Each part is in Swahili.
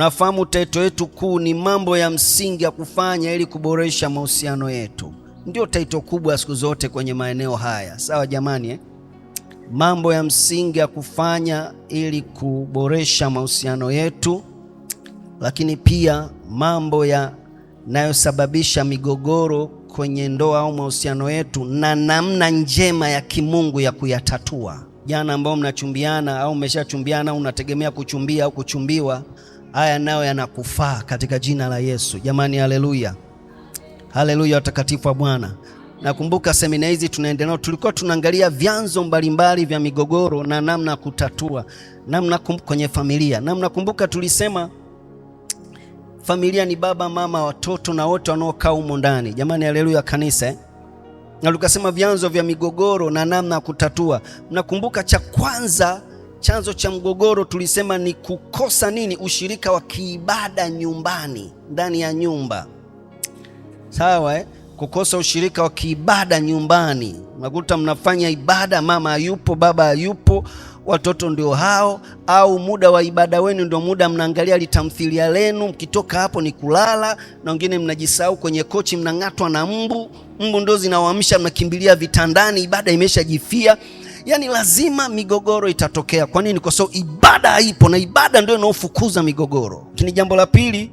Nafahamu taito yetu kuu ni mambo ya msingi ya kufanya ili kuboresha mahusiano yetu. Ndio taito kubwa siku zote kwenye maeneo haya. Sawa jamani Mambo ya msingi ya kufanya ili kuboresha mahusiano yetu, lakini pia mambo yanayosababisha migogoro kwenye ndoa au mahusiano yetu na namna njema ya kimungu ya kuyatatua. Jana ambao mnachumbiana au mmeshachumbiana au unategemea kuchumbia au kuchumbiwa, haya nayo yanakufaa katika jina la Yesu. Jamani, haleluya. Haleluya, watakatifu wa Bwana. Nakumbuka semina hizi tunaendelea, tulikuwa tunaangalia vyanzo mbalimbali vya migogoro na namna kutatua, namna kwenye familia. Namna kumbuka tulisema familia ni baba, mama, watoto na wote wanaokaa humo ndani. Jamani, haleluya kanisa. Na tukasema vyanzo vya migogoro na namna kutatua. Mnakumbuka cha kwanza, chanzo cha mgogoro tulisema ni kukosa nini? Ushirika wa kiibada nyumbani, ndani ya nyumba. Sawa Kukosa ushirika wa kiibada nyumbani. Unakuta mnafanya ibada, mama hayupo, baba hayupo, watoto ndio hao, au muda wa ibada wenu ndio muda mnaangalia litamthilia lenu, mkitoka hapo ni kulala, na wengine mnajisahau kwenye kochi, mnang'atwa na mbu ndio zinawaamsha, mnakimbilia vitandani, ibada imeshajifia. Yaani lazima migogoro itatokea. Kwa nini? Kwa sababu ibada haipo, na ibada ndio inaofukuza migogoro. Lakini jambo la pili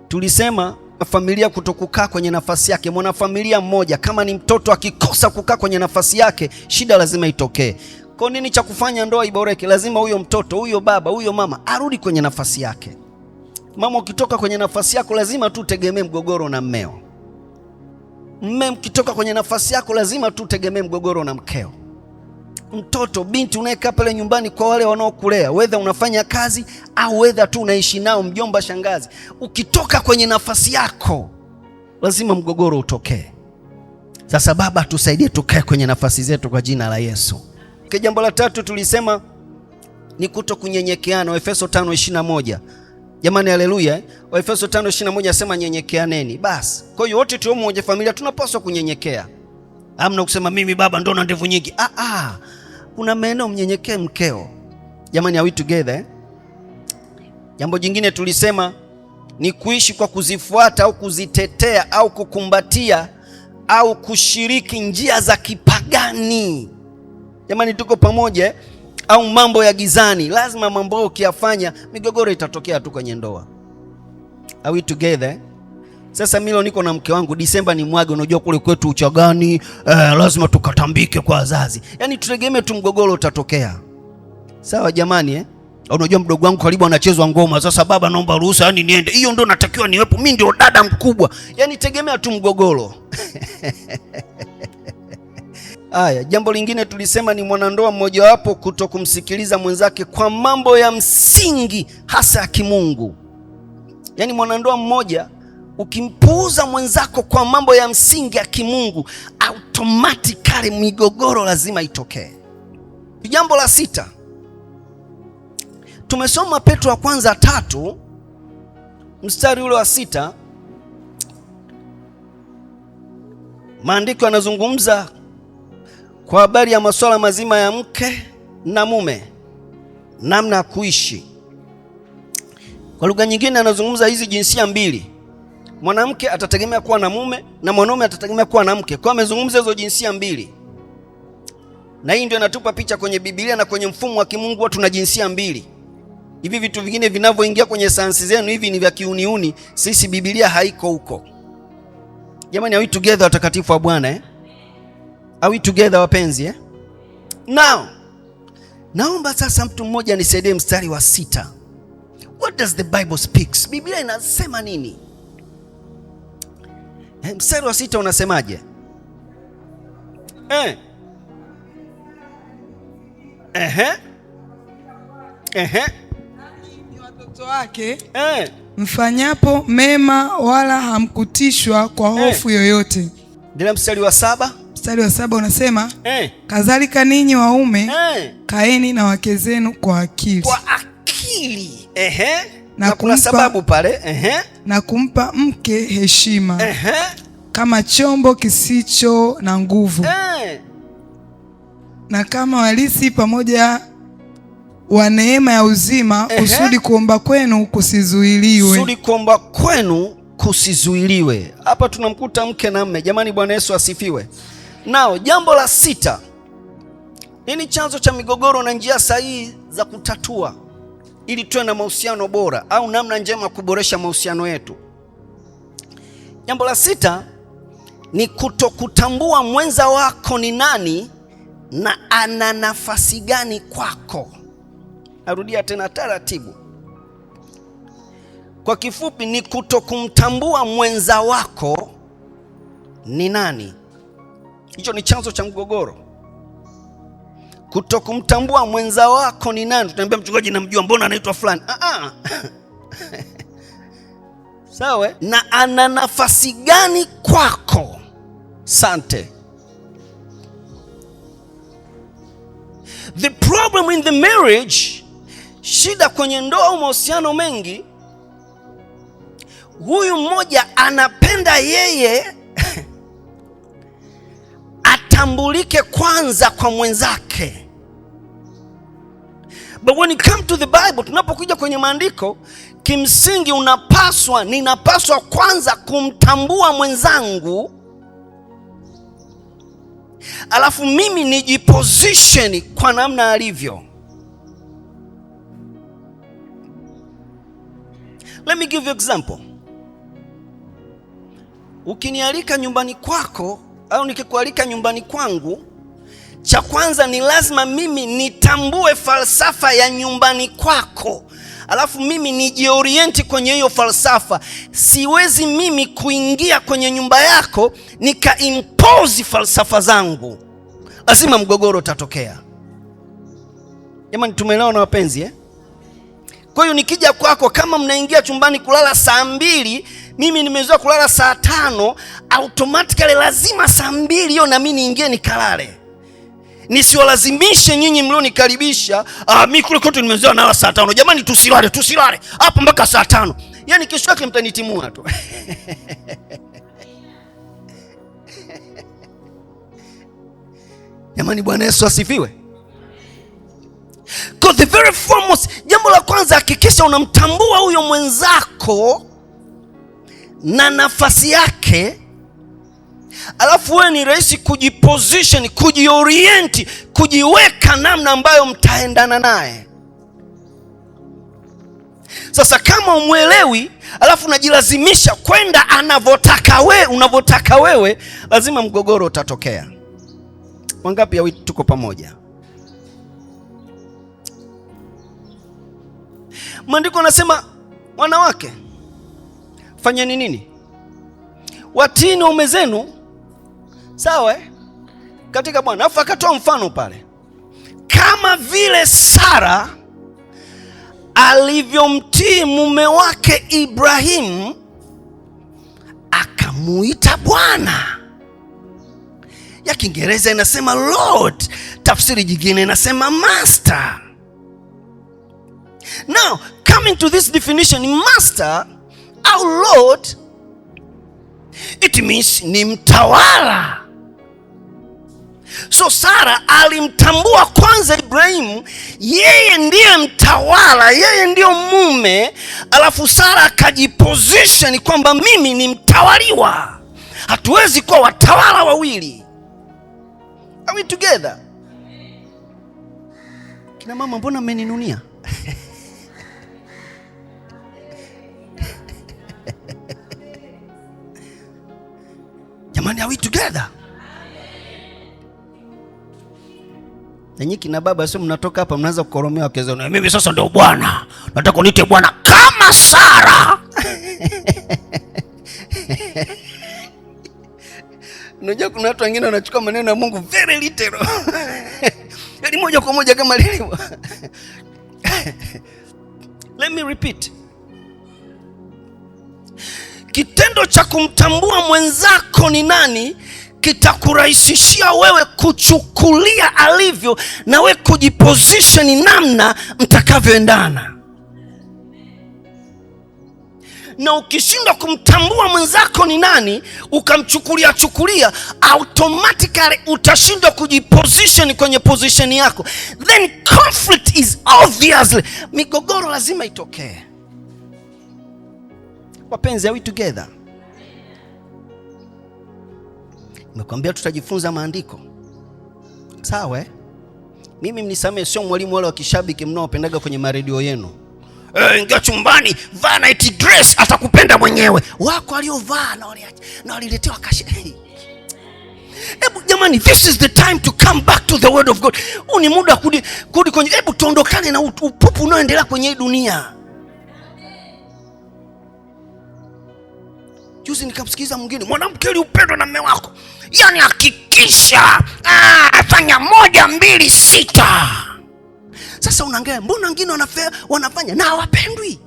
tulisema familia kutokukaa kwenye nafasi yake. Mwanafamilia mmoja kama ni mtoto akikosa kukaa kwenye nafasi yake, shida lazima itokee. Kwa nini cha kufanya ndoa iboreke? Lazima huyo mtoto, huyo baba, huyo mama arudi kwenye nafasi yake. Mama, ukitoka kwenye nafasi yako lazima tu tegemee mgogoro na mmeo. Mme, ukitoka kwenye nafasi yako lazima tu tegemee mgogoro na mkeo. Mtoto, binti unayekaa pale nyumbani kwa wale wanaokulea, whether unafanya kazi au whether tu unaishi nao, mjomba, shangazi, ukitoka kwenye nafasi yako lazima mgogoro utokee. Sasa Baba, tusaidie tukae kwenye nafasi zetu kwa jina la Yesu. Jambo la tatu tulisema ni kutokunyenyekeana. Efeso 5:21. Jamani, haleluya. Efeso 5:21 asema nyenyekeaneni. Basi kwa hiyo wote tu mmoja familia tunapaswa kunyenyekea. Hamna kusema mimi baba ndo na ndevu nyingi. Kuna maeneo mnyenyekee mkeo. Jamani, are we together Jambo jingine tulisema ni kuishi kwa kuzifuata au kuzitetea au kukumbatia au kushiriki njia za kipagani. Jamani, tuko pamoja Au mambo ya gizani. Lazima mambo ukiyafanya migogoro itatokea tu kwenye ndoa. Are we together Sasa mimi niko na mke wangu, Disemba ni mwage, unajua kule kwetu Uchagani, lazima tukatambike kwa wazazi. Yaani tutegemee tu mgogoro utatokea. Sawa jamani Unajua mdogo wangu karibu anachezwa ngoma, sasa baba naomba ruhusa, yani niende. Hiyo ndio natakiwa niwepo, mimi ndio dada mkubwa. Yaani tegemea tu mgogoro. Haya, jambo lingine tulisema ni mwanandoa mmoja wapo kutokumsikiliza mwenzake kwa mambo ya msingi hasa ya kimungu. Yaani mwanandoa mmoja ukimpuuza mwenzako kwa mambo ya msingi ya kimungu, automatically migogoro lazima itokee. Jambo la sita, tumesoma Petro wa kwanza 3 mstari ule wa 6. Maandiko yanazungumza kwa habari ya masuala mazima ya mke na mume, namna ya kuishi. Kwa lugha nyingine anazungumza hizi jinsia mbili. Mwanamke atategemea kuwa na mume na mwanaume atategemea kuwa na mke. Kwa amezungumza hizo jinsia mbili. Na hii ndio inatupa picha kwenye Biblia na kwenye mfumo wa kimungu watu na jinsia mbili. Hivi vitu vingine vinavyoingia kwenye sayansi zenu hivi ni vya kiuniuni, sisi Biblia haiko huko. Jamani, are we together watakatifu wa Bwana Are we together wapenzi Now, naomba sasa mtu mmoja nisaidie mstari wa 6. What does the Bible speaks? Biblia inasema nini? Mstari wa 6 unasemaje? Ni watoto wake mfanyapo mema wala hamkutishwa kwa hofu yoyote. Ndio mstari wa 7. Mstari wa 7 unasema kadhalika ninyi waume kaeni na wake zenu kwa akili. Kwa akili. Na kuna sababu pale. Na kumpa mke heshima kama chombo kisicho na nguvu na kama walisi pamoja wa neema ya uzima, kusudi kuomba kwenu kusizuiliwe. Kusudi kuomba kwenu kusizuiliwe. Hapa tunamkuta mke na mme. Jamani, Bwana Yesu asifiwe. Nao jambo la 6, nini chanzo cha migogoro na njia sahihi za kutatua ili tuwe na mahusiano bora, au namna njema kuboresha mahusiano yetu? Jambo la 6 ni kutokutambua mwenza wako ni nani na ana nafasi gani kwako. Narudia tena taratibu. Kwa kifupi ni kutokumtambua mwenza wako ni nani. Hicho ni chanzo cha mgogoro. Kutokumtambua mwenza wako ni nani. Tunaambia mchungaji, namjua, mbona anaitwa fulani? Sawa, na ana nafasi gani kwako? Sante. The problem in the marriage, shida kwenye ndoa au mahusiano mengi, huyu mmoja anapenda yeye atambulike kwanza kwa mwenzake. But when you come to the Bible, tunapokuja kwenye maandiko, kimsingi ninapaswa kwanza kumtambua mwenzangu, alafu mimi nijiposition kwa namna alivyo. Let me give you example. Ukinialika nyumbani kwako au nikikualika nyumbani kwangu, cha kwanza ni lazima mimi nitambue falsafa ya nyumbani kwako, alafu mimi nijiorienti kwenye hiyo falsafa. Siwezi mimi kuingia kwenye nyumba yako nika-impose falsafa zangu. Lazima mgogoro utatokea. Jamani, tumeelewana wapenzi? Kwa hiyo nikija kwako, kama mnaingia chumbani kulala saa 2, mimi nimezoea kulala saa 5, automatically lazima saa 2 hiyo na mimi niingie nikalale. Nisiwalazimishe nyinyi mlionikaribisha, mimi kule kwetu nimezoea nalala saa 5. Jamani, tusilale hapo mpaka saa 5. Yaani kesho yake mtanitimua tu. Jamani, Bwana Yesu asifiwe. Because the very foremost, jambo la kwanza, hakikisha unamtambua huyo mwenzako na nafasi yake, alafu wewe ni rahisi kujiposition, kujiorienti, kujiweka namna ambayo mtaendana naye. Sasa kama umwelewi, alafu unajilazimisha kwenda unavyotaka wewe, lazima mgogoro utatokea. Wangapi ya wiki tuko pamoja? Maandiko nasema, wanawake, fanyeni nini? Watiini waume zenu, sawa, katika Bwana. Alafu akatoa mfano pale, kama vile Sara alivyomtii mume wake Ibrahimu akamuita Bwana. Ya Kiingereza inasema Lord, tafsiri nyingine inasema Master. Now, coming to this definition, Master au Lord, it means ni mtawala. So Sara alimtambua kwanza Ibrahimu, yeye ndiye mtawala, yeye ndiyo mume, alafu Sara akajiposition kwamba mimi ni mtawaliwa. Hatuwezi kuwa watawala wawili. Are we together? Kina mama, mbona mmeninunia? Jamani, are we together? Na nyinyi kina baba, sio mnatoka hapa mnaanza kukoromea wake zenu, mimi sasa ndio bwana, nataka uniite bwana kama Sara. Unajua kuna watu wengine wanachukua maneno ya Mungu very literal. Yaani moja kwa moja kama lilivyo. Let me repeat. Kitendo cha kumtambua mwenzako ni nani kitakurahisishia wewe kuchukulia alivyo na wewe kujiposition namna mtakavyoendana. Na ukishindwa kumtambua mwenzako ni nani, ukamchukulia automatically utashindwa kujiposition kwenye position yako, then conflict is obviously, migogoro lazima itokee. Wapenzi, are we together? Nimekwambia tutajifunza maandiko, sawa? Mimi mnisamee, sio mwalimu wale wa kishabiki mnaopendaga kwenye maredio yenu. Ingia chumbani, vaa night dress, atakupenda mwenyewe. Wako aliovaa na waliletewa kashi. Hebu jamani, this is the time to come back to the word of God. Huu ni muda kurudi kwenye, hebu tuondokane na upupu unaoendelea kwenye hii dunia. Juzi nikamsikiza mwingine, mwanamke ili upendwe na mume wako, yani hakikisha fanya 1, 2, 6. Sasa unaangalia, mbona wengine wanafanya na hawapendwi?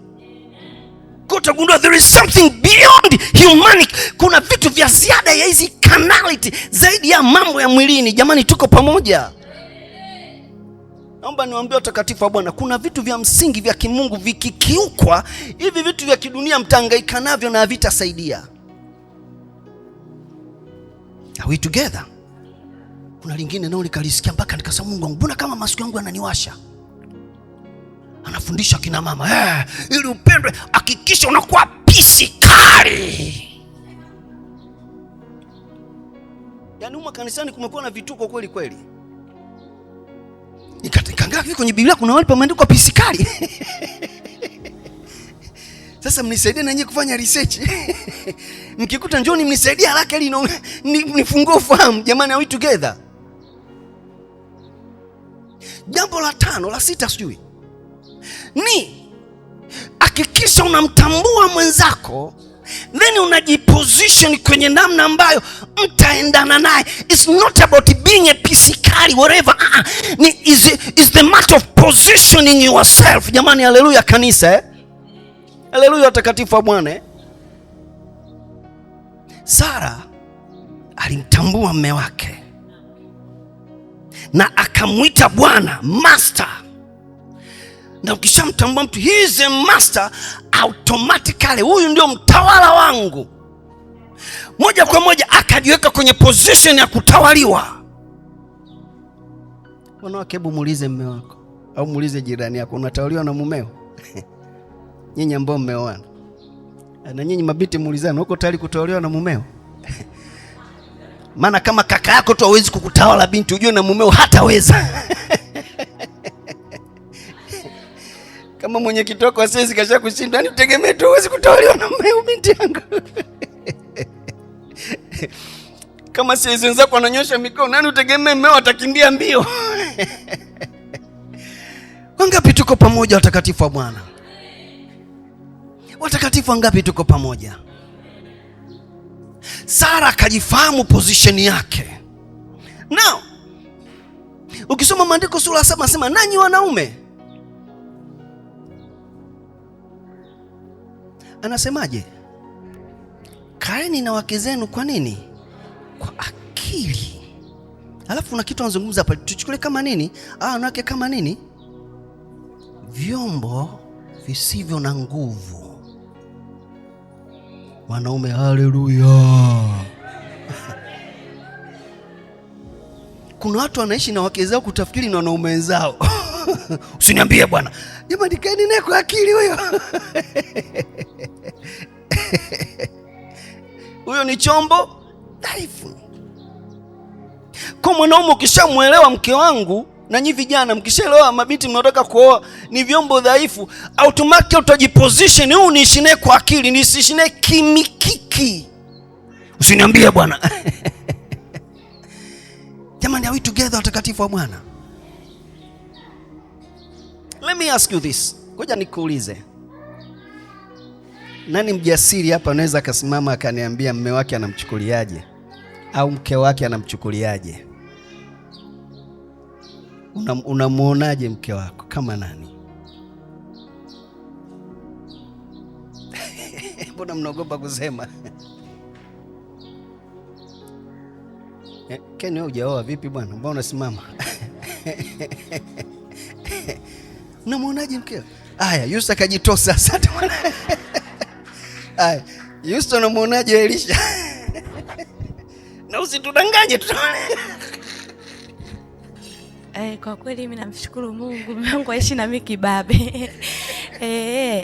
Utagundua there is something beyond humanity. Kuna vitu vya ziada ya hizi carnality, zaidi ya mambo ya mwilini. Jamani, tuko pamoja? Naomba niwaambie watakatifu wa Bwana, kuna vitu vya msingi vya kimungu vikikiukwa, hivi vitu vya kidunia mtahangaika navyo na havitasaidia. Are we together? Kuna lingine nao nikalisikia mpaka nikasema, Mungu wangu, mbona kama masikio yangu yananiwasha? Anafundisha kina mama, ili upendwe hakikisha unakuwa pisikali. Yaani huko kanisani kumekuwa na vituko kweli kweli. Nikatangaa kwenye Biblia kuna wale pameandikwa pisikali. Sasa mnisaidie na nyinyi kufanya research. Mkikuta njoni mnisaidie haraka ili nifungue ufahamu. Jamani, are we together? Jambo la 5, la 6 sijui. Ni hakikisha unamtambua mwenzako, then unajiposition kwenye namna ambayo mtaendana naye. It's not about being a pisikali whatever. Is the matter of positioning yourself. Jamani, haleluya kanisa, haleluya watakatifu wa Bwana. Sara alimtambua mume wake na akamwita Bwana, master. Na ukishamtambua mtu he is a master, automatically huyu ndio mtawala wangu, moja kwa moja akajiweka kwenye position ya kutawaliwa. Wanawake, hebu muulize mume wako au muulize jirani yako, unatawaliwa na mumeo? Nyinyi ambao mmeoana, na nyinyi mabiti muulizane, uko tayari kutawaliwa na mumeo? Maana kama kaka yako tu hawezi kukutawala binti, ujue na mumeo hataweza. Kama mwenye kitoko asiwezi kasha kushinda, yani utegemee tu uwezi kutawaliwa na mumeo binti yangu. Kama siwezi wenzako ananyosha mikono, nani utegemee mmeo atakimbia mbio? Wangapi tuko pamoja watakatifu wa Bwana? Watakatifu wangapi tuko pamoja? Sara akajifahamu position yake. Now, ukisoma maandiko sura 7 nasema, nanyi wanaume, anasemaje? Kaeni na wake zenu kwa nini? Kwa akili. Alafu kuna kitu anazungumza hapa, tuchukue kama nini? Wanawake kama nini? Vyombo visivyo na nguvu. Wanaume, haleluya. Kuna watu wanaishi na wake zao kutafikiri na wanaume wenzao. Usiniambie bwana. Jamani, kaeni naye kwa akili huyo. Huyo ni chombo dhaifu. Kwa mwanaume, ukishamuelewa mke wangu, na nyinyi vijana mkishaelewa mabinti mnataka kuoa ni vyombo dhaifu, automatically utajiposition, huu niishi naye kwa akili, nisiishi naye kimikiki. Usiniambie bwana. Jamani, are we together watakatifu wa Bwana? Let me ask you this. Ngoja nikuulize. Nani mjasiri hapa anaweza akasimama akaniambia mume wake anamchukuliaje au mke wake anamchukuliaje? Unamuonaje mke wako kama nani? Mbona mnaogopa kusema? Keni wewe hujaoa vipi bwana? Mbona unasimama? Unamuonaje mke? Haya, Yusa kajitosa sasa. Ai, Houston unamuonaje Elisha? Na usitudanganye tu. Kwa kweli mimi namshukuru Mungu, mume wangu aishi na mimi kibabe.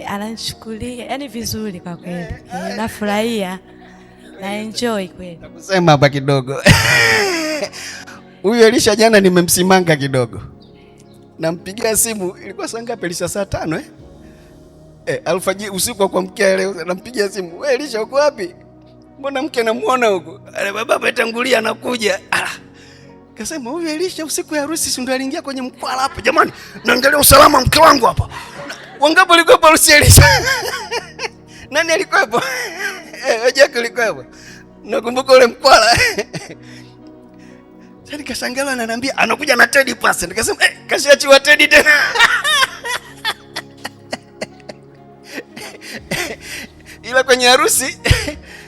Ananishukulia yani vizuri kwa kweli. Nafurahia. Na enjoy kweli. Nakusema hapa kidogo. Huyu Elisha jana nimemsimanga kidogo. Nampigia simu, ilikuwa saa ngapi Elisha? Saa 5 alfajiri usiku wa kuamkia leo. Nampigia simu, "Wewe Elisha uko wapi? Mbona mke namuona huko?" Ale baba atangulia anakuja. Kasema huyu Elisha usiku ya harusi si ndo aliingia kwenye mkwala hapa. Jamani, naangalia usalama mke wangu hapa. Wangapi walikuwa harusi Elisha? Nani alikuwa hapo? Jackie alikuwa hapo. Nakumbuka ule mkwala. Sasa nikashangaa ananiambia anakuja na Teddy pass. Nikasema kashachiwa Teddy tena. Ila kwenye harusi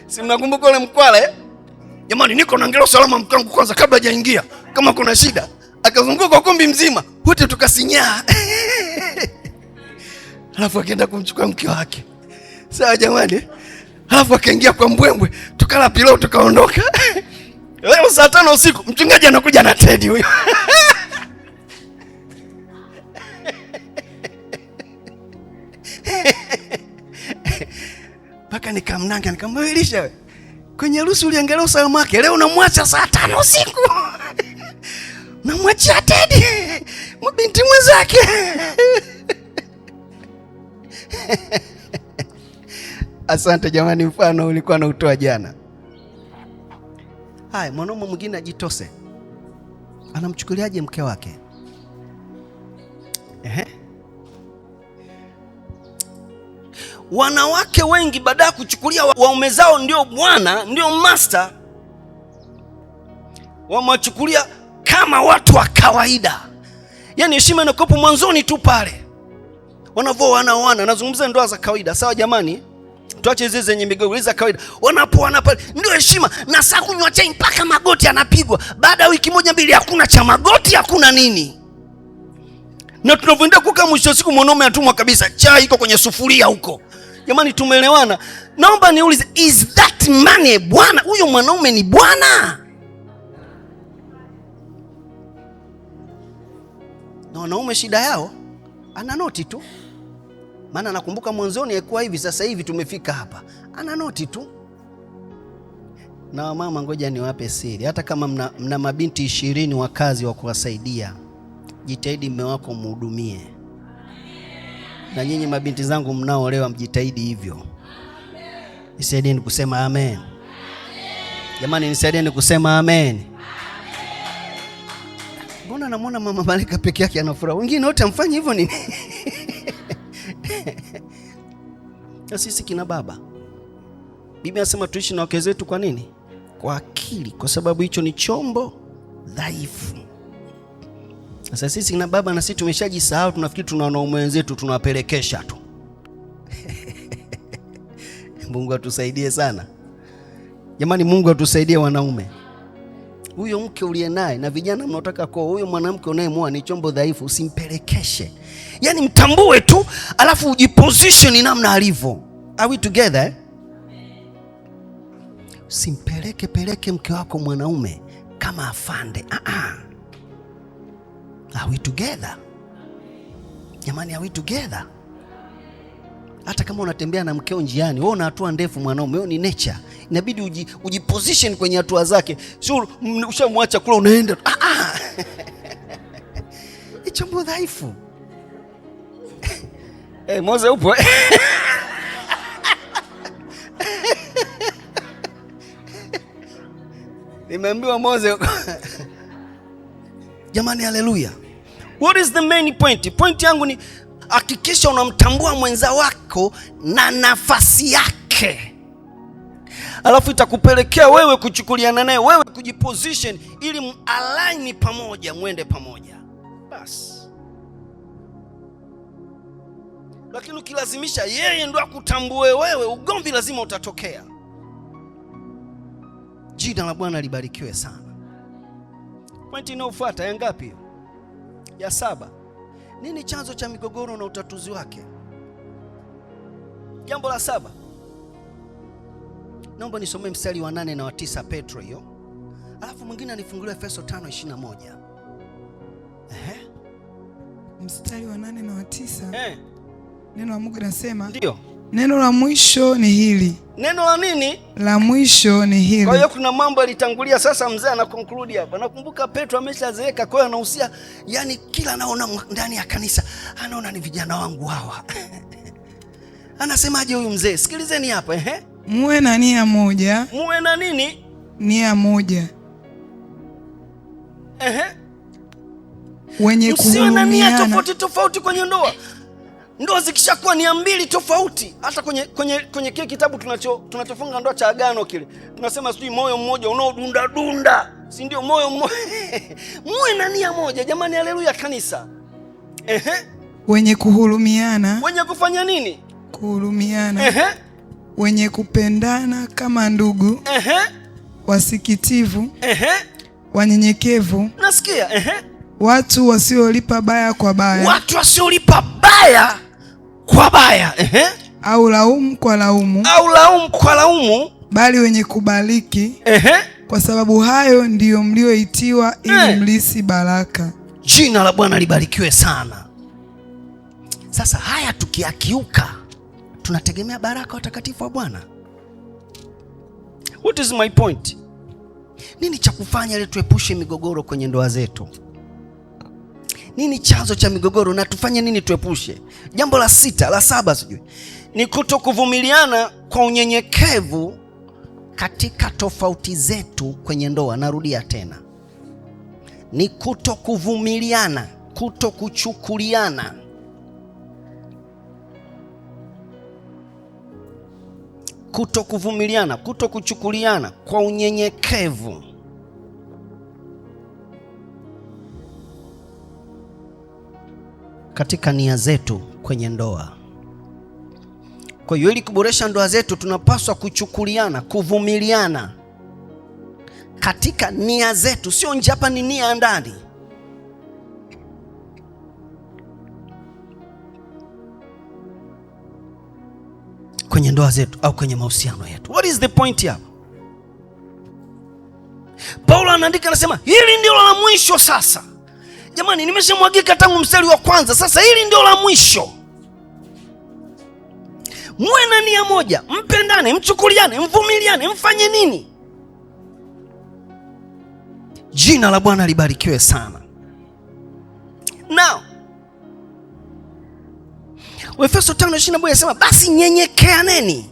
si mnakumbuka ule mkwala Jamani, niko naangalia usalama mkangu kwanza kabla hajaingia. Kama kuna shida, akazunguka ukumbi mzima, wote tukasinyaa. Alafu akaenda kumchukua mke wake. Sawa jamani? Alafu akaingia kwa mbwembwe, tukala pilau tukaondoka. Leo saa 5 usiku mchungaji anakuja na Teddy huyo. Paka nikamnanga nikamwambia Elisha, kwenye harusi uliangalia usalama wake, leo unamwacha saa 5 usiku. Unamwacha Teddy, mbinti mwenzake. Asante jamani, mfano ulikuwa na utoa jana. Haya, mwanaume mwingine ajitose. Anamchukuliaje mke wake? Wanawake wengi baada ya kuchukulia waume zao ndio bwana, ndio master, wamewachukulia kama watu wa kawaida. Yaani heshima inakopo mwanzoni tu pale. Wanavyoana, nazungumza ndoa za kawaida. Sawa jamani? Tuache hizo zenye migogoro za kawaida. Wanapoana pale ndio heshima, na saa kunywa chai mpaka magoti yanapigwa. Baada ya wiki moja mbili hakuna cha magoti, hakuna nini. Na tunavyoenda kukaa mwisho siku mwanaume atumwa kabisa, chai iko kwenye sufuria huko. Jamani, tumeelewana? Naomba niulize, is that man bwana? Huyo mwanaume ni bwana? Na wanaume shida yao ana noti tu. Maana nakumbuka mwanzoni haikuwa hivi, sasa hivi tumefika hapa. Ana noti tu. Na wamama, ngoja niwape siri. Hata kama mna mabinti 20 wakazi wa kuwasaidia, jitahidi mume wako mhudumie. Na nyinyi mabinti zangu mnaoolewa, mjitahidi hivyo. Nisaidieni kusema amen. Jamani, nisaidieni kusema amen. Mbona namuona mama Malika peke yake anafurahi? Wengine wote amfanye hivyo nini? Na sisi kina baba, Biblia inasema tuishi na wake zetu kwa nini? Kwa akili, kwa sababu hicho ni chombo dhaifu. Sasa sisi kina baba na sisi tumeshajisahau, tunafikiri tuna wanaume wenzetu tunawapelekesha tu. Mungu atusaidie sana. Jamani, Mungu atusaidie wanaume. Huyo mke uliye naye na vijana mnaotaka kwa huyo mwanamke unayemwoa ni chombo dhaifu, usimpelekeshe. Yaani mtambue tu, alafu ujiposition namna alivyo. Are we together? Usimpeleke mke wako mwanaume kama afande. Are we together? Jamani, are we together? Hata kama unatembea na mkeo njiani, wewe una hatua ndefu mwanaume, wewe ni nature. Inabidi ujiposition kwenye hatua zake. Sio ushamwacha kula unaenda. Ni chombo dhaifu. Moze upo? Nimeambiwa Moze. Jamani, haleluya. What is the main point? Point yangu ni hakikisha unamtambua mwenza wako na nafasi yake. Alafu itakupelekea wewe kuchukuliana naye, wewe kujiposition ili align pamoja, muende pamoja. Bas. Lakini ukilazimisha yeye ndo akutambue wewe, ugomvi lazima utatokea. Jina la Bwana libarikiwe sana. Pointi inayofuata ya ngapi? Ya 7. Nini chanzo cha migogoro na utatuzi wake? Jambo la 7. Naomba nisomee mstari wa 8 na wa 9 Petro hiyo. Alafu mwingine anifungulie Efeso 5:21. Mstari wa 8 na wa 9. Neno la Mungu linasema, ndio. Neno la mwisho ni hili. Neno la nini? La mwisho ni hili. Kwa hiyo kuna mambo yalitangulia, sasa mzee ana conclude hapa. Nakumbuka Petro ameshazeeka, kwa hiyo anahusia, yani kila anaona ndani ya kanisa anaona ni vijana wangu hawa. Anasemaje huyu mzee? Sikilizeni hapa, Muwe na nia moja. Muwe na nini? Nia moja. Wenye kuhulumiana. Msiwe na nia tofauti tofauti kwenye ndoa. Ndoa zikishakuwa nia mbili tofauti, hata kwenye kile kitabu tunachofunga ndoa cha agano kile, tunasema sijui moyo mmoja unaodunda dunda, si ndio? Moyo mmoja. Muwe na nia moja jamani, haleluya kanisa. Wenye kuhulumiana. Wenye kufanya nini? Kuhulumiana. Wenye kupendana kama ndugu. Wasikitivu. Wanyenyekevu. Nasikia. Watu wasiolipa baya kwa baya. Watu wasiolipa baya kwa baya. Au laumu kwa laumu. Au laumu kwa laumu. Bali wenye kubariki. Kwa sababu hayo ndiyo mlioitiwa ili mlisi baraka. Jina la Bwana libarikiwe sana. Sasa haya tukiakiuka, tunategemea baraka watakatifu wa Bwana. What is my point? Nini cha kufanya ili tuepushe migogoro kwenye ndoa zetu? Nini chanzo cha migogoro na tufanye nini tuepushe? Jambo la 6, la 7 sijui. Ni kutokuvumiliana kwa unyenyekevu katika tofauti zetu kwenye ndoa. Narudia tena. Ni kutokuvumiliana, kutokuchukuliana. Kutokuvumiliana, kutokuchukuliana kwa unyenyekevu katika nia zetu kwenye ndoa. Kwa hiyo ili kuboresha ndoa zetu tunapaswa kuchukuliana, kuvumiliana katika nia zetu, sio nje. Hapa ni nia ndani. Kwenye ndoa zetu au kwenye mahusiano yetu. What is the point hapa? Paulo anaandika, anasema hili ndio la mwisho sasa. Jamani, nimeshamwagika tangu mstari wa kwanza. Sasa hili ndio la mwisho. Muwe na nia moja, mpendane, mchukuliane, mvumiliane, mfanye nini? Jina la Bwana libarikiwe sana. Now, Efeso 5:21 inasema basi nyenyekeaneni.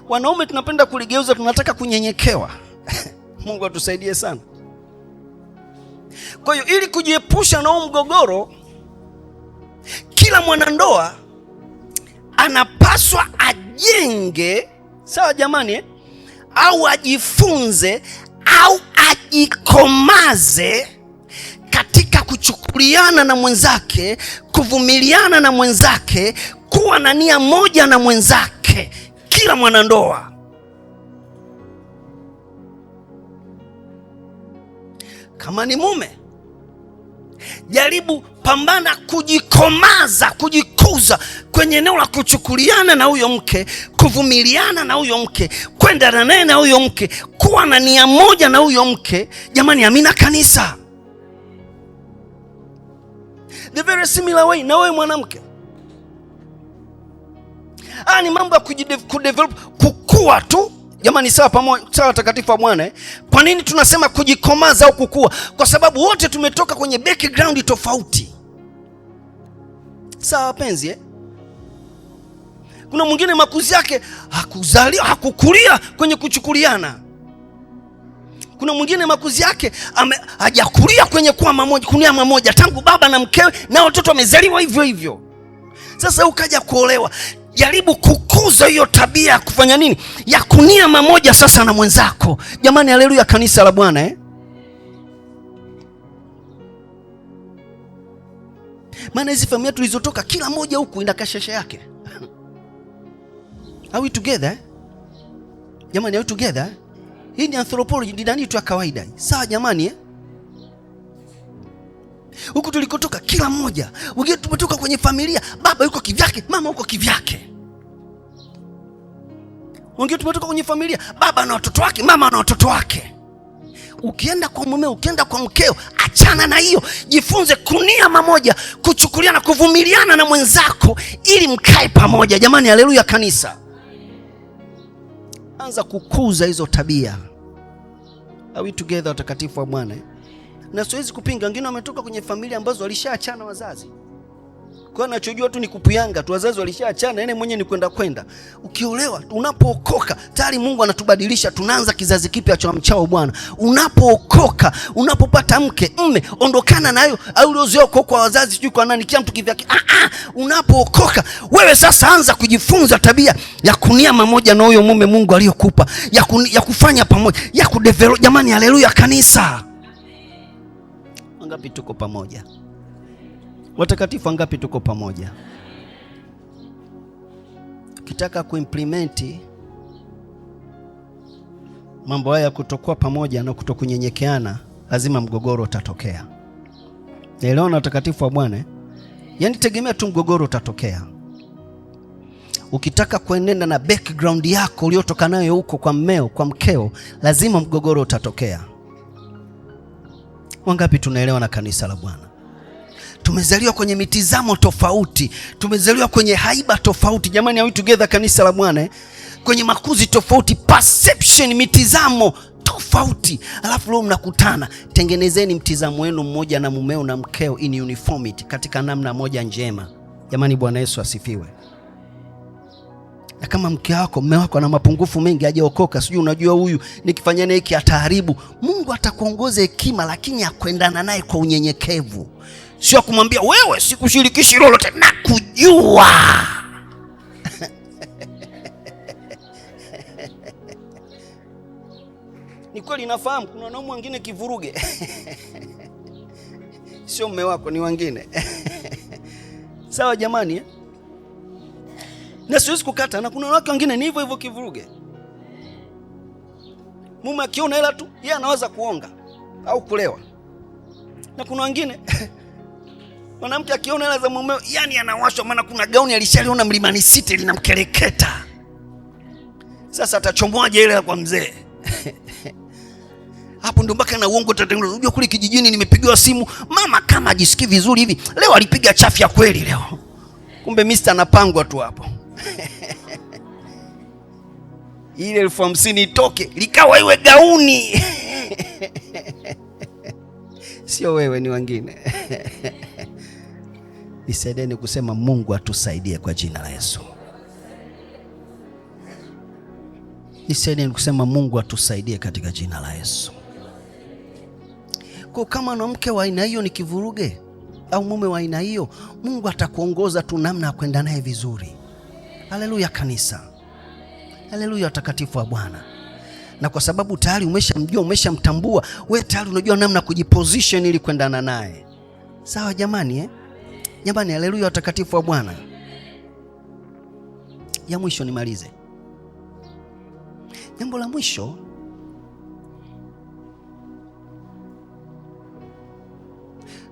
Wanaume tunapenda kuligeuza, tunataka kunyenyekewa. Mungu atusaidie sana. Kwa hiyo ili kujiepusha na mgogoro, kila mwanandoa anapaswa ajenge, sawa jamani, au ajifunze au ajikomaze katika kuchukuliana na mwenzake, kuvumiliana na mwenzake, kuwa na nia moja na mwenzake. Kila mwanandoa. Kama ni mume, jaribu pambana kujikomaza, kujikuza kwenye eneo la kuchukuliana na huyo mke, kuvumiliana na huyo mke, kwenda naye na huyo mke, kuwa na nia moja na huyo mke. Jamani, amina kanisa. The very similar way na wewe mwanamke. Ni mambo ya kudevelop, kukua tu. Jamani, sawa pamoja, sawa takatifu wa Bwana. Kwa nini tunasema kujikomaza au kukua? Kwa sababu wote tumetoka kwenye background tofauti. Sawa wapenzi, Kuna mwingine makuzi yake hakukulia kwenye kuchukuliana. Kuna mwingine makuzi yake hajakulia kwenye kuwa mamoja, kunia mamoja tangu baba na mkewe na watoto wamezaliwa hivyo hivyo. Sasa ukaja kuolewa, jaribu kukuza hiyo tabia ya kufanya nini? Ya kunia mamoja sasa na mwenzako. Jamani, haleluya kanisa la Bwana Maana hizi familia tulizotoka kila moja huku ina kasheshe yake. Are we together? Jamani, are we together? Hii ni anthropology, ni ndani tu ya kawaida. Sawa jamani Huku tulikotoka kila mmoja, wengine tumetoka kwenye familia, baba yuko kivyake, mama yuko kivyake. Wengine tumetoka kwenye familia, baba na watoto wake, mama na watoto wake. Ukienda kwa mume, ukienda kwa mkeo, achana na hiyo. Jifunze kunia mamoja, kuchukuliana, kuvumiliana na mwenzako ili mkae pamoja. Jamani, haleluya kanisa. Anza kukuza hizo tabia. Are we together, watakatifu wa Bwana? Na siwezi kupinga, wengine wametoka kwenye familia ambazo walishaachana wazazi. Kwa nachojua tu ni kupuyanga tu, wazazi walishaachana, yeye mwenyewe ni kwenda. Ukiolewa, unapookoka, tayari Mungu anatubadilisha, tunaanza kizazi kipya cha mchao Bwana. Unapookoka, unapopata mke, mme, ondokana nayo au uliozoea kwa wazazi, sijui kwa nani, kila mtu kivyake. Unapookoka, wewe sasa anza kujifunza tabia ya kunia mamoja na huyo mume Mungu aliyokupa, ya kufanya pamoja, ya kudevelop. Jamani, haleluya kanisa. Wangapi tuko pamoja? Watakatifu wangapi tuko pamoja? Ukitaka kuimplement mambo haya kutokuwa pamoja na kutokunyenyekeana, lazima mgogoro utatokea. Naelewa na watakatifu wa Bwana? Yaani tegemea tu mgogoro utatokea. Ukitaka kuenenda na background yako uliotoka nayo huko kwa mmeo, kwa mkeo, lazima mgogoro utatokea. Wangapi tunaelewa na kanisa la Bwana? Tumezaliwa kwenye mitizamo tofauti, tumezaliwa kwenye haiba tofauti. Jamani, are we together kanisa la Bwana? Kwenye makuzi tofauti, perception, mitizamo tofauti. Alafu leo mnakutana. Tengenezeni mtizamo wenu mmoja na mumeo na mkeo in uniformity, katika namna moja njema. Jamani, Bwana Yesu asifiwe. Na kama mke wako, mume wako ana mapungufu mengi, hajaokoka, sijui unajua huyu nikifanya naye hiki ataharibu, Mungu atakuongoza hekima, lakini akwendana naye kwa unyenyekevu. Sio kumwambia wewe sikushirikishi lolote na kujua. Ni kweli nafahamu kuna wanaume wengine kivuruge. Sio mume wako, ni wengine. Sawa jamani? Na siwezi kukata, na kuna wanawake wengine ni hivyo hivyo kivuruge. Mume akiona hela tu, yeye anaweza kuonga au kulewa. Na kuna wengine mwanamke akiona hela za mume, yani anawashwa, maana kuna gauni alishaliona Mlimani City linamkeleketa. Sasa atachomoaje ile kwa mzee? Hapo ndio mpaka na uongo utatengeneza. Unajua kule kijijini nimepigiwa simu, mama kama ajisikii vizuri hivi, leo alipiga chafya kweli leo. Kumbe Mr. anapangwa tu hapo. Ile 50,000 itoke, likawa iwe gauni. Sio wewe, ni wengine. Nisaideni kusema Mungu atusaidie kwa jina la Yesu. Nisaideni kusema Mungu atusaidie katika jina la Yesu. Kwa kama na mke wa aina hiyo ni kivuruge, au mume wa aina hiyo, Mungu atakuongoza tu namna ya kwenda naye vizuri. Haleluya kanisa. Haleluya watakatifu wa Bwana. Na kwa sababu tayari umeshamjua, umeshamtambua, wewe tayari unajua namna kujiposition ili kuendana naye. Sawa jamani Jamani, haleluya watakatifu wa Bwana. Ya mwisho nimalize. Jambo la mwisho,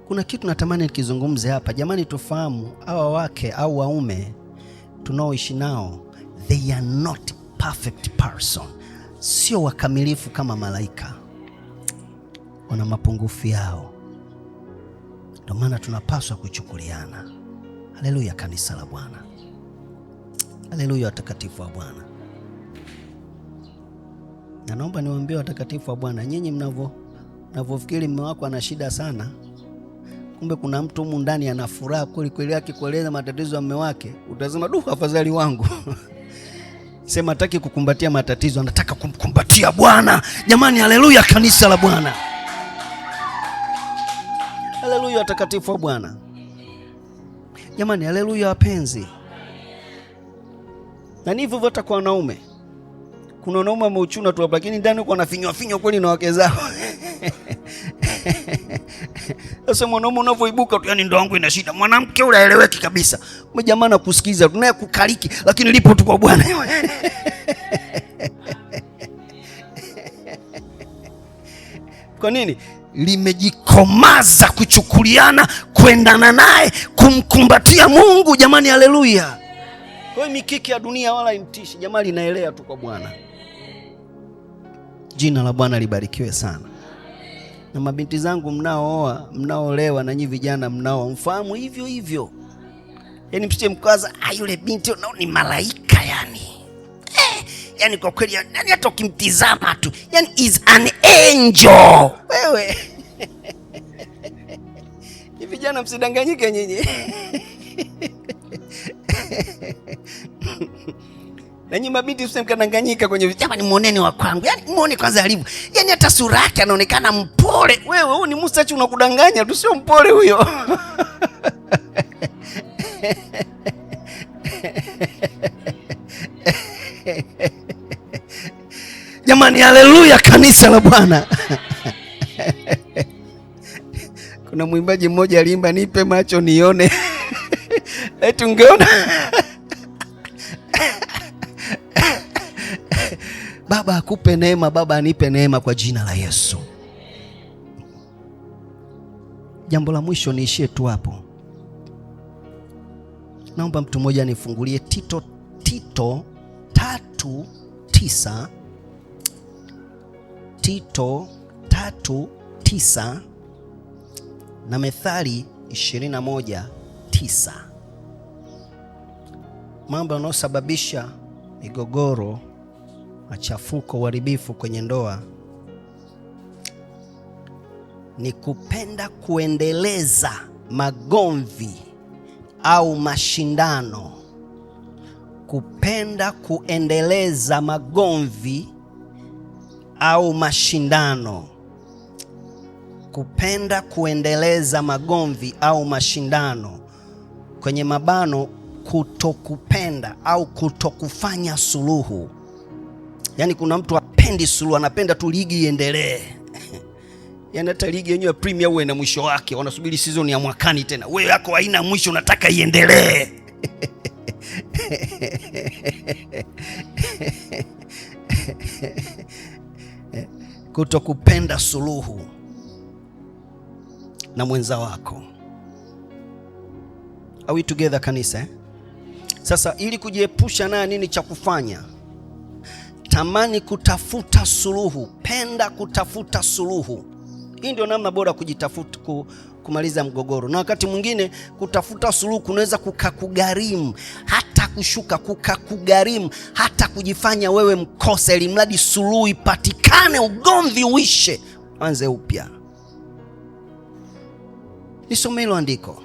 kuna kitu natamani nikizungumze hapa. Jamani, tufahamu hawa wake au waume tunaoishi nao, they are not perfect person. Sio wakamilifu kama malaika. Wana mapungufu yao. Ndio maana tunapaswa kuchukuliana. Haleluya kanisa la Bwana. Haleluya watakatifu wa Bwana. Na naomba niwaambie watakatifu wa Bwana, nyinyi mnavyofikiri mume wako ana shida sana, kumbe kuna mtu humu ndani ana furaha kweli kweli yake kueleza matatizo ya mume wake. Utasema afadhali wangu. Sema hataki kukumbatia matatizo, anataka kumkumbatia Bwana. Jamani, haleluya kanisa la Bwana. Haleluya watakatifu wa Bwana. Jamani, haleluya wapenzi. Na hivyo hata kwa wanaume. Kuna wanaume wameuchuna tu hapa, lakini ndani uko anafinywa kweli na wake zao. Sasa mwanaume unavyoibuka tu, yani ndo wangu ina shida. Mwanamke ule haeleweki kabisa. Jamaa na kusikiza tunaye kukaliki, lakini lipo tu kwa Bwana. Kwa nini? Limejikomaza kuchukuliana, kuendana naye, kumkumbatia Mungu. Jamani, haleluya. Kwa hiyo mikiki ya dunia wala imtishi, jamaa linaelea tu kwa Bwana. Jina la Bwana libarikiwe sana. Na mabinti zangu mnaooa, mnaolewa, na nyinyi vijana mnao, mfahamu hivyo hivyo. Yaani msije mkaza yule binti ni malaika yani. Yani kwa kweli yani hata ukimtizama tu yani is an angel. Wewe. Hivi vijana msidanganyike nyinyi. Na nyinyi mabinti msimkadanganyika kwenye vijana, ni muoneni wa kwangu. Yani muone kwanza alivyo. Yani hata sura yake anaonekana mpole. Wewe huyu ni mustachi unakudanganya tu, sio mpole huyo. Jamani, haleluya kanisa la Bwana. Kuna mwimbaji mmoja aliimba nipe macho nione. Eti ungeona. Baba akupe neema, Baba anipe neema kwa jina la Yesu. Jambo la mwisho niishie tu hapo. Naomba mtu mmoja anifungulie Tito 3:9. Tito 3:9 na Methali 21:9. Mambo yanayosababisha migogoro, machafuko, uharibifu kwenye ndoa ni kupenda kuendeleza magomvi au mashindano. Kupenda kuendeleza magomvi au mashindano. Kupenda kuendeleza magomvi au mashindano. Kwenye mabano, kutokupenda au kutokufanya suluhu. Yaani kuna mtu hapendi suluhu, anapenda tu ligi iendelee. Yaani hata ligi yenyewe Premier uwe na mwisho wake, wanasubiri season ya mwakani tena. Wewe yako haina mwisho, unataka iendelee. Kutokupenda suluhu na mwenza wako. Are we together kanisa? Sasa ili kujiepusha naye, nini cha kufanya? Tamani kutafuta suluhu, penda kutafuta suluhu. Hii ndio namna bora kujitafuta kumaliza mgogoro. Na wakati mwingine kutafuta suluhu kunaweza kukakugharimu hata kushuka, kukakugharimu hata kujifanya wewe mkosa, ili mradi suluhu ipatikane, ugomvi uishe, anze upya. Nisome hilo andiko.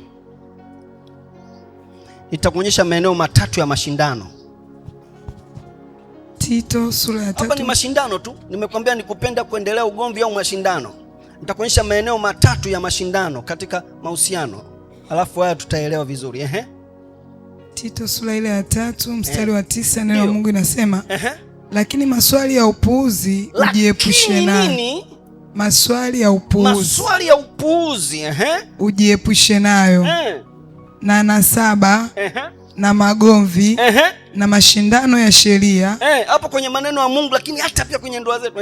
Nitakuonyesha maeneo matatu ya mashindano. Tito sura ya 3. Hapa ni mashindano tu. Nimekwambia ni kupenda kuendelea ugomvi au mashindano. Nitakuonyesha maeneo matatu ya mashindano katika mahusiano. Alafu haya tutaelewa vizuri. Tito sura ile ya 3 mstari wa 9, neno la Mungu inasema, lakini maswali ya upuuzi ujiepushe nayo. Maswali ya upuuzi ujiepushe nayo. Na nasaba na magomvi na mashindano ya sheria. Hapo kwenye maneno ya Mungu, lakini hata pia kwenye ndoa zetu.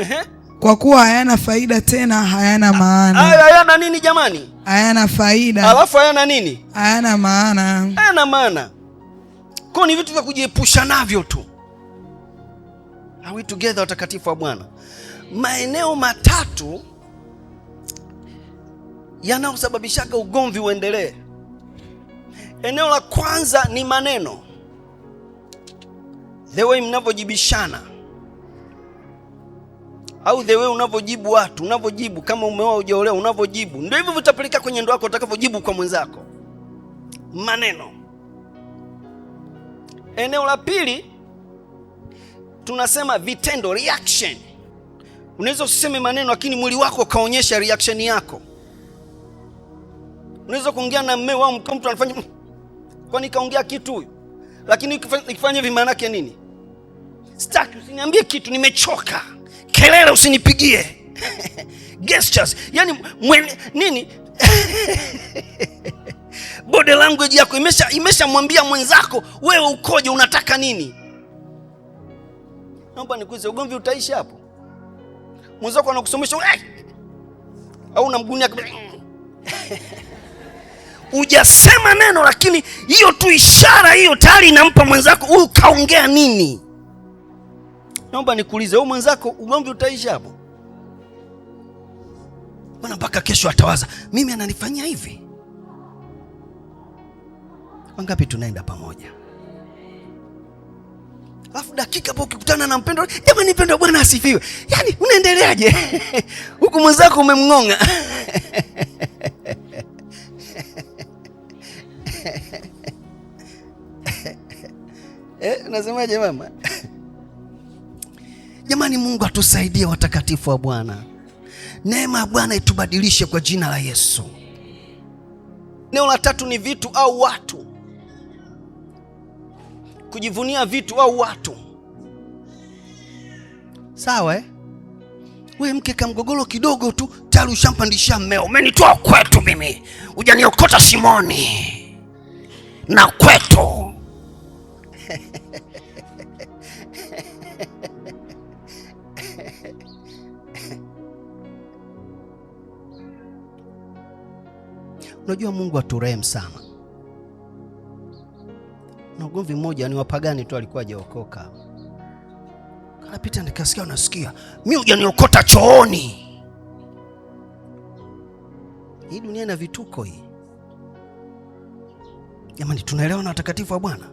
Kwa kuwa hayana faida tena hayana maana. Hayana nini jamani? Hayana faida. Alafu hayana nini? Hayana maana. Hayana maana. Kwa ni vitu vya kujiepusha navyo tu. Are we together watakatifu wa Bwana? Maeneo matatu yanayosababishaga ugomvi uendelee. Eneo la kwanza ni maneno. The way mnavyojibishana, au the way unavyojibu watu, unavyojibu kama umeoa hujaolewa, unavyojibu ndio hivyo vitapeleka kwenye ndoa yako utakavyojibu kwa mwenzako. Maneno. Eneo la pili tunasema vitendo, reaction. Unaweza usiseme maneno lakini mwili wako kaonyesha reaction yako. Unaweza kuongea na mume wao, mtu anafanya kwani kaongea kitu huyu, lakini ikifanya hivi maana yake nini? Sitaki, usiniambie kitu, nimechoka. Kelele usinipigie. Gestures, yani nini? Body language yako imeshamwambia mwenzako wewe ukoje, unataka nini. Naomba nikuulize, ugomvi utaisha hapo? Mwenzako anakusomesha au unamgunia Hujasema neno, lakini hiyo tu ishara hiyo tayari inampa mwenzako huyu kaongea nini. Naomba nikuulize, huyu mwenzako ugomvi utaisha hapo? Bwana mpaka kesho atawaza, mimi ananifanyia hivi. Wangapi tunaenda pamoja? Alafu dakika hapo ukikutana na mpendwa, jamani mpendwa Bwana asifiwe. Yaani unaendeleaje? Huku mwenzako umemngonga. Unasemaje mama? Jamani, Mungu atusaidie watakatifu wa Bwana. Neema ya Bwana itubadilishe kwa jina la Yesu. Neno la tatu ni vitu au watu. Kujivunia vitu au watu. Sawa Wewe mke kamgogoro kidogo tu tayari ushampandisha mmeo. Umenitoa kwetu mimi, hujaniokota shimoni na kwetu. Unajua Mungu aturehemu sana. Na ugomvi mmoja ni wapagani tu, alikuwa hajaokoka. Kanapita nikasikia unasikia, mimi hujaniokota chooni. Hii dunia ina vituko hii. Jamani, tunaelewa na watakatifu wa Bwana?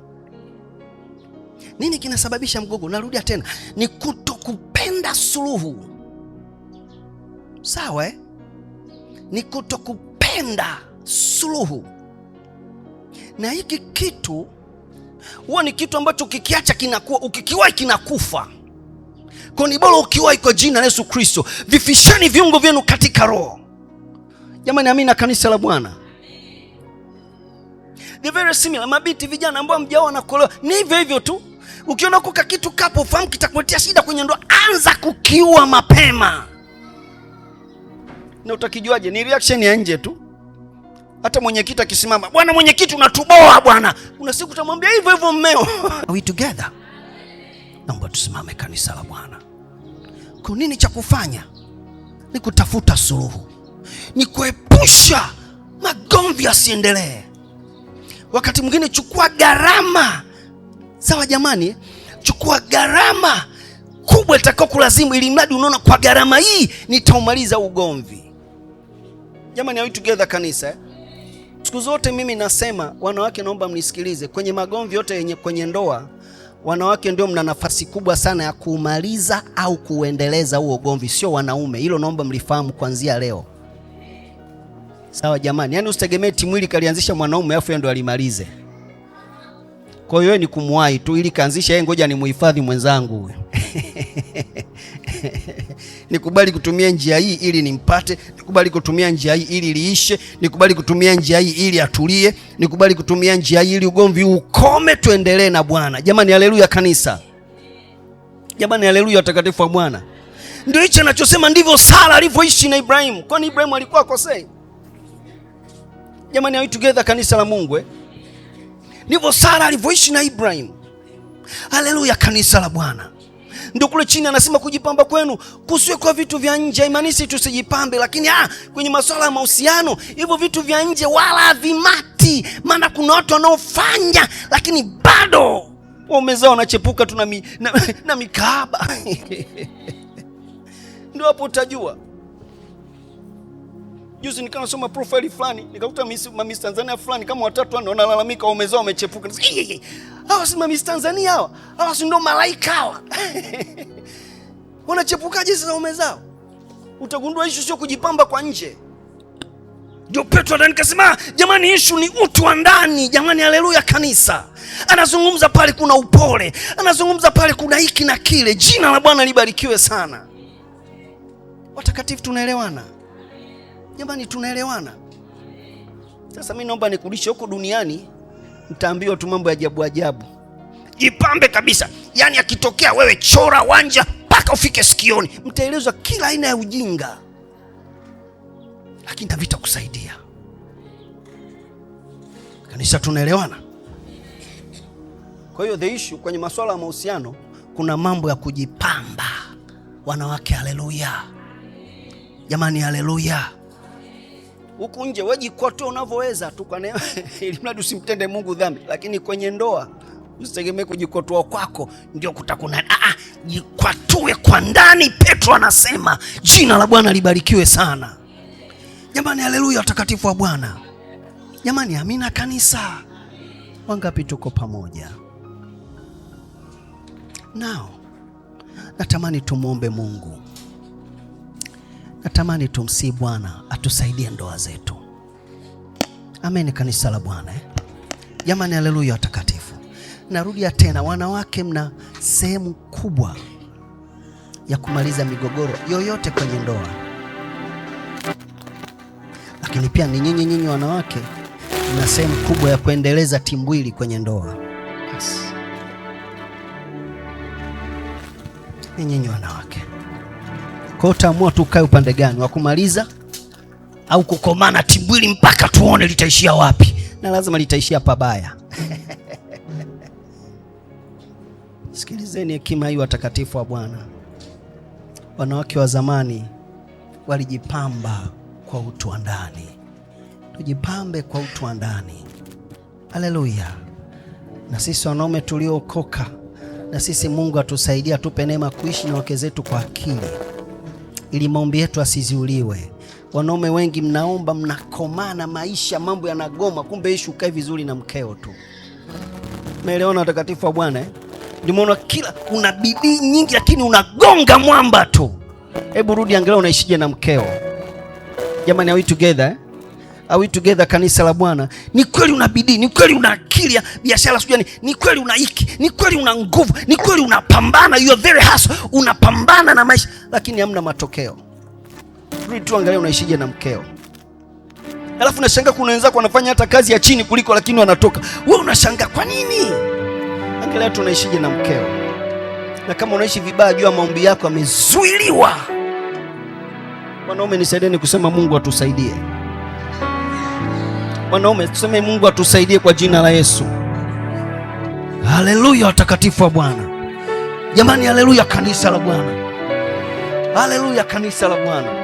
Nini kinasababisha mgogo? Narudia tena, ni kutokupenda suluhu. Sawa Ni kutokupenda suluhu. Na hiki kitu huwa ni kitu ambacho ukikiacha kinakuwa, ukikiwahi kinakufa. Kwa ni bora ukiwahi kwa jina la Yesu Kristo. Vifisheni viungo vyenu katika roho. Jamani, amina kanisa la Bwana. The very similar, mabiti vijana ambao mjao wanakolewa ni hivyo hivyo tu. Ukiona kuka kitu kapo ufahamu kitakuletea shida kwenye ndoa, anza kukiua mapema. Na utakijuaje? Ni reaction ya nje tu. Hata mwenyekiti akisimama, bwana mwenyekiti unatuboa bwana, una siku utamwambia hivyo hivyo mmeo. Are we together? Naomba tusimame kanisa la Bwana. Kwa nini cha kufanya? Ni kutafuta suluhu. Ni kuepusha magomvi yasiendelee. Wakati mwingine chukua gharama. Sawa jamani? Chukua gharama kubwa itakao kulazimu, ili mradi unaona kwa gharama hii nitaumaliza ugomvi. Jamani, are we together kanisa? Siku zote mimi nasema, wanawake naomba mnisikilize, kwenye magomvi yote yenye kwenye ndoa, wanawake ndio mna nafasi kubwa sana ya kumaliza au kuendeleza huo ugomvi, sio wanaume. Hilo naomba mlifahamu kuanzia leo. Sawa jamani? Yaani usitegemee timwili kalianzisha mwanaume afu yeye ndo alimalize. Kwa hiyo ni kumwahi tu ili kaanzisha yeye, ngoja ni muhifadhi mwenzangu. Nikubali kutumia njia hii ili nimpate, nikubali kutumia njia hii ili liishe, nikubali kutumia njia hii ili atulie, nikubali kutumia njia hii ili ugomvi ukome, tuendelee na Bwana. Jamani, haleluya kanisa. Jamani, haleluya watakatifu wa Bwana. Ndio hicho anachosema, ndivyo Sara alivyoishi na Ibrahim. Kwani Ibrahim alikuwa akosei? Jamani, are we together kanisa la Mungu Ndivyo Sara alivyoishi na Ibrahim. Haleluya kanisa la Bwana. Ndio kule chini anasema kujipamba kwenu kusiwe kwa vitu vya nje. Imanisi tusijipambe, lakini kwenye masuala ya mahusiano hivyo vitu vya nje wala vimati. Maana kuna watu wanaofanya lakini bado wamezao wanachepuka tu na mikahaba. Ndio hapo utajua. Juzi nikasoma profile fulani, nikakuta Miss Tanzania fulani kama watatu wanalalamika wamezao wamechepuka. Hawa si Miss Tanzania hawa. Hawa si ndo malaika hawa. Wanachepukaje sasa wamezao? Utagundua issue sio kujipamba kwa nje. Ndio Petro ndani kasema, jamani issue ni utu wa ndani. Jamani, haleluya kanisa. Anazungumza pale kuna upole. Anazungumza pale kuna hiki na kile. Jina la Bwana libarikiwe sana. Watakatifu tunaelewana? Jamani, tunaelewana? Sasa mimi naomba nikurudishe huko duniani, mtaambiwa tu mambo ya ajabu ajabu. Jipambe kabisa. Yaani akitokea wewe chora wanja mpaka ufike sikioni. Mtaelezwa kila aina ya ujinga. Lakini tavita kusaidia. Kanisa tunaelewana? Kwa hiyo the issue kwenye masuala ya mahusiano, kuna mambo ya kujipamba. Wanawake haleluya. Jamani haleluya. Huku nje wewe jikotoe unavyoweza tu kwa neema ili mradi usimtende Mungu dhambi, lakini kwenye ndoa usitegemee kujikotoa kwako ndio kutakuna. Jikwatue kwa ndani. Petro anasema jina la Bwana libarikiwe sana. Jamani, haleluya, watakatifu wa Bwana. Jamani, amina kanisa. Wangapi tuko pamoja? Nao natamani tumuombe Mungu. Natamani tumsihi Bwana atusaidie ndoa zetu. Amen, kanisa la Bwana. Jamani, haleluya, watakatifu. Narudia tena, wanawake mna sehemu kubwa ya kumaliza migogoro yoyote kwenye ndoa. Lakini pia ni nyinyi wanawake mna sehemu kubwa ya kuendeleza timbwili kwenye ndoa. Yes. Ni nyinyi wanawake. Kwa utaamua tu ukae upande gani, wa kumaliza au kukomana timbwili mpaka tuone litaishia wapi, na lazima litaishia pabaya. Sikilizeni hekima hii, watakatifu wa Bwana. Wanawake wa zamani walijipamba kwa utu wa ndani. Tujipambe kwa utu wa ndani. Haleluya. Na sisi wanaume tuliookoka, na sisi Mungu atusaidie, atupe neema kuishi na wake zetu kwa akili, ili maombi yetu asiziuliwe. Wanaume wengi mnaomba, mnakomana, maisha mambo yanagoma, kumbe ishi ukae vizuri na mkeo tu. Umeelewana watakatifu wa Bwana? Nimeona kila una bidii nyingi lakini unagonga mwamba tu. Hebu rudi, angalau unaishije na mkeo. Jamani, are we together? Are we together, kanisa la Bwana? Ni kweli una bidii, ni kweli una akili ya biashara, sijui ni kweli una hiki, ni kweli una nguvu, ni kweli unapambana, you are very hustle, unapambana na maisha, lakini hamna matokeo. Rudi tu, angalau unaishije na mkeo. Alafu unashangaa kuna wenzako wanafanya hata kazi ya chini kuliko, lakini wanatoka. Wewe unashangaa kwa nini? Angalau tu unaishije na mkeo. Na kama unaishi vibaya, jua maombi yako yamezuiliwa. Wanaume, nisaidieni kusema Mungu atusaidie. Wanaume, tuseme Mungu atusaidie kwa jina la Yesu. Haleluya, watakatifu wa Bwana. Jamani, haleluya kanisa la Bwana. Haleluya kanisa la Bwana.